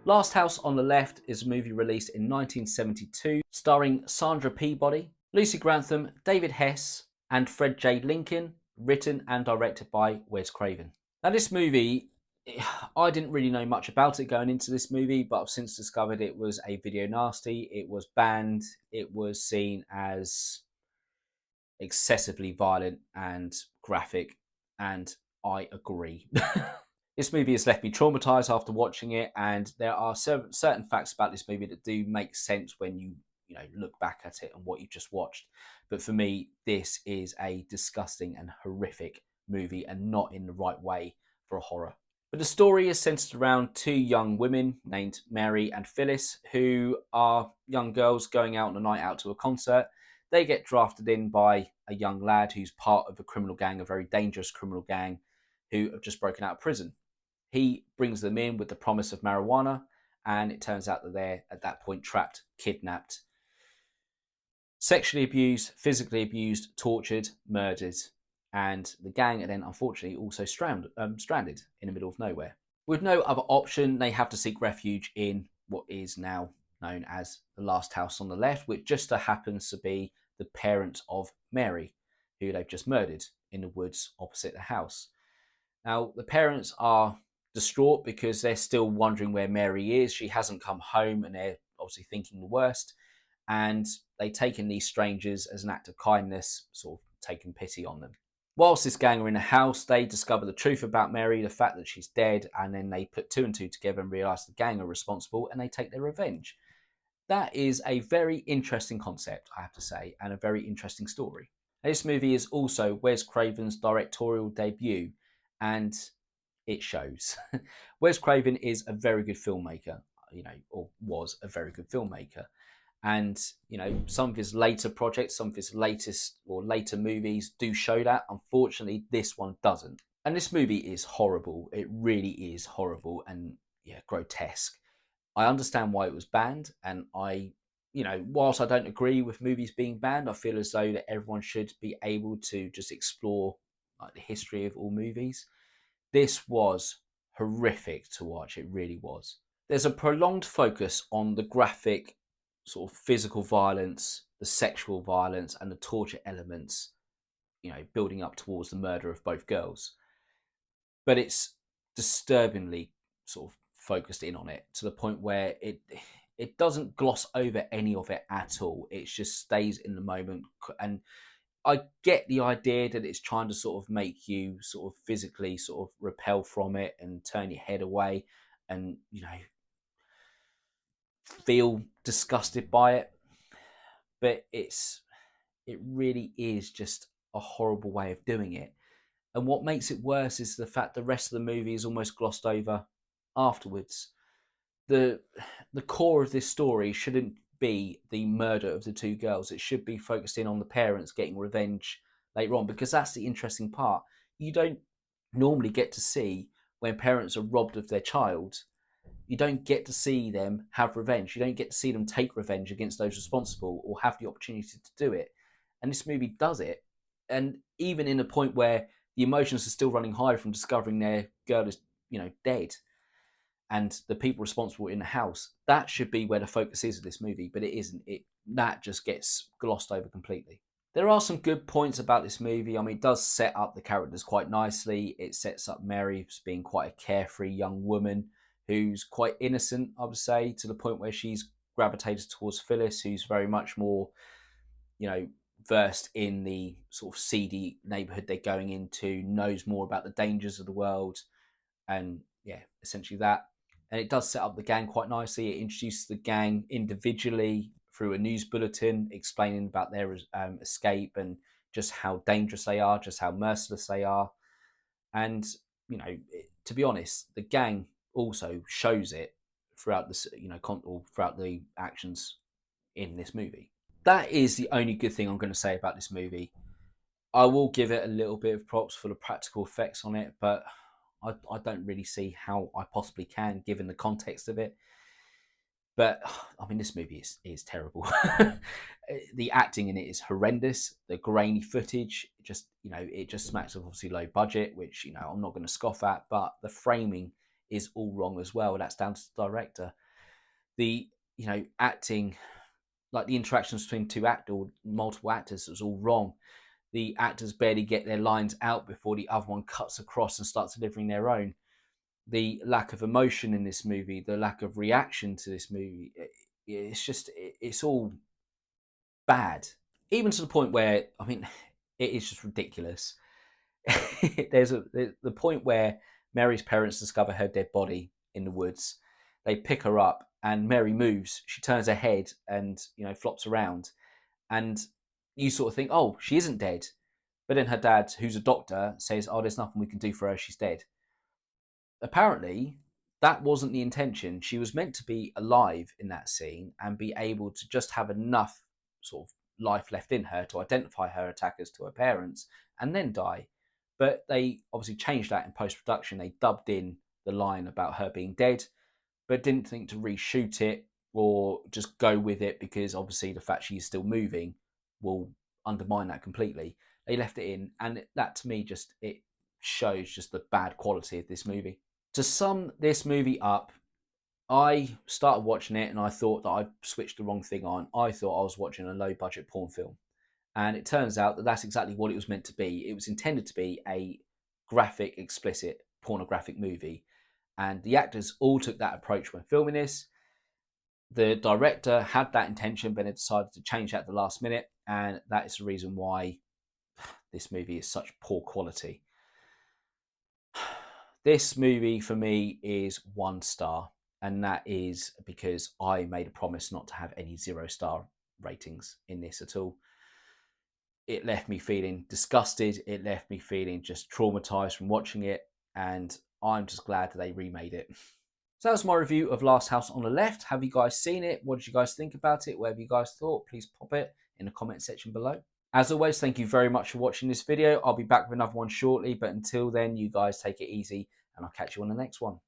Last House on the Left is a movie released in 1972, starring Sandra Peabody, Lucy Grantham, David Hess, and Fred J. Lincoln, written and directed by Wes Craven. Now, this movie, I didn't really know much about it going into this movie, but I've since discovered it was a video nasty. It was banned. It was seen as excessively violent and graphic, and I agree. This movie has left me traumatized after watching it, and there are certain facts about this movie that do make sense when you look back at it and what you've just watched. But for me, this is a disgusting and horrific movie, and not in the right way for a horror. But the story is centered around two young women named Mary and Phyllis, who are young girls going out on a night out to a concert. They get drafted in by a young lad who's part of a criminal gang, a very dangerous criminal gang, who have just broken out of prison. He brings them in with the promise of marijuana, and it turns out that they're at that point trapped, kidnapped, sexually abused, physically abused, tortured, murdered, and the gang are then unfortunately also stranded in the middle of nowhere. With no other option, they have to seek refuge in what is now known as the Last House on the Left, which just so happens to be the parents of Mary, who they've just murdered in the woods opposite the house. Now, the parents are distraught because they're still wondering where Mary is. She hasn't come home, and they're obviously thinking the worst. And they take in these strangers as an act of kindness, sort of taking pity on them. Whilst this gang are in the house, they discover the truth about Mary, the fact that she's dead, and then they put two and two together and realise the gang are responsible, and they take their revenge. That is a very interesting concept, I have to say, and a very interesting story. This movie is also Wes Craven's directorial debut, and it shows. Wes Craven is a very good filmmaker, or was a very good filmmaker. And, some of his later projects, some of his latest or later movies do show that. Unfortunately, this one doesn't. And this movie is horrible. It really is horrible and, grotesque. I understand why it was banned. And whilst I don't agree with movies being banned, I feel as though that everyone should be able to just explore the history of all movies. This was horrific to watch. It really was. There's a prolonged focus on the graphic sort of physical violence, the sexual violence, and the torture elements, building up towards the murder of both girls. But it's disturbingly sort of focused in on it to the point where it doesn't gloss over any of it at all. It just stays in the moment. And I get the idea that it's trying to sort of make you sort of physically sort of repel from it and turn your head away and, feel disgusted by it. But it really is just a horrible way of doing it. And what makes it worse is the fact the rest of the movie is almost glossed over afterwards. The core of this story shouldn't be the murder of the two girls. It should be focused in on the parents getting revenge later on, because that's the interesting part. You don't normally get to see when parents are robbed of their child. You don't get to see them have revenge. You don't get to see them take revenge against those responsible or have the opportunity to do it. And this movie does it. And even in a point where the emotions are still running high from discovering their girl is, dead, and the people responsible in the house, that should be where the focus is of this movie, but it isn't. That just gets glossed over completely. There are some good points about this movie. I mean, it does set up the characters quite nicely. It sets up Mary as being quite a carefree young woman who's quite innocent, I would say, to the point where she's gravitated towards Phyllis, who's very much more, versed in the sort of seedy neighborhood they're going into, knows more about the dangers of the world, and essentially that. And it does set up the gang quite nicely. It introduces the gang individually through a news bulletin explaining about their escape and just how dangerous they are, just how merciless they are. And, to be honest, the gang also shows it throughout throughout the actions in this movie. That is the only good thing I'm going to say about this movie. I will give it a little bit of props for the practical effects on it, but I don't really see how I possibly can, given the context of it. But I mean, this movie is terrible. The acting in it is horrendous. The grainy footage, it just smacks of obviously low budget, which I'm not going to scoff at. But the framing is all wrong as well. That's down to the director. The acting, like the interactions between two actors or multiple actors, was all wrong. The actors barely get their lines out before the other one cuts across and starts delivering their own. The lack of emotion in this movie, the lack of reaction to this movie, it's all bad. Even to the point where, I mean, it is just ridiculous. There's the point where Mary's parents discover her dead body in the woods. They pick her up, and Mary moves. She turns her head and flops around, and you sort of think, oh, she isn't dead. But then her dad, who's a doctor, says, oh, there's nothing we can do for her. She's dead. Apparently, that wasn't the intention. She was meant to be alive in that scene and be able to just have enough sort of life left in her to identify her attackers to her parents and then die. But they obviously changed that in post-production. They dubbed in the line about her being dead, but didn't think to reshoot it or just go with it, because obviously the fact she's still moving will undermine that completely. They left it in, and that to me it shows just the bad quality of this movie. To sum this movie up, I started watching it and I thought that I switched the wrong thing on. I thought I was watching a low budget porn film. And it turns out that that's exactly what it was meant to be. It was intended to be a graphic, explicit, pornographic movie. And the actors all took that approach when filming this. The director had that intention, but it decided to change that at the last minute. And that is the reason why this movie is such poor quality. This movie for me is 1 star, and that is because I made a promise not to have any 0-star ratings in this at all. It left me feeling disgusted. It left me feeling just traumatized from watching it, and I'm just glad that they remade it. So that was my review of Last House on the Left. Have you guys seen it? What did you guys think about it? Whatever you guys thought, please pop it in the comment section below. As always, thank you very much for watching this video. I'll be back with another one shortly, but until then, you guys take it easy, and I'll catch you on the next one.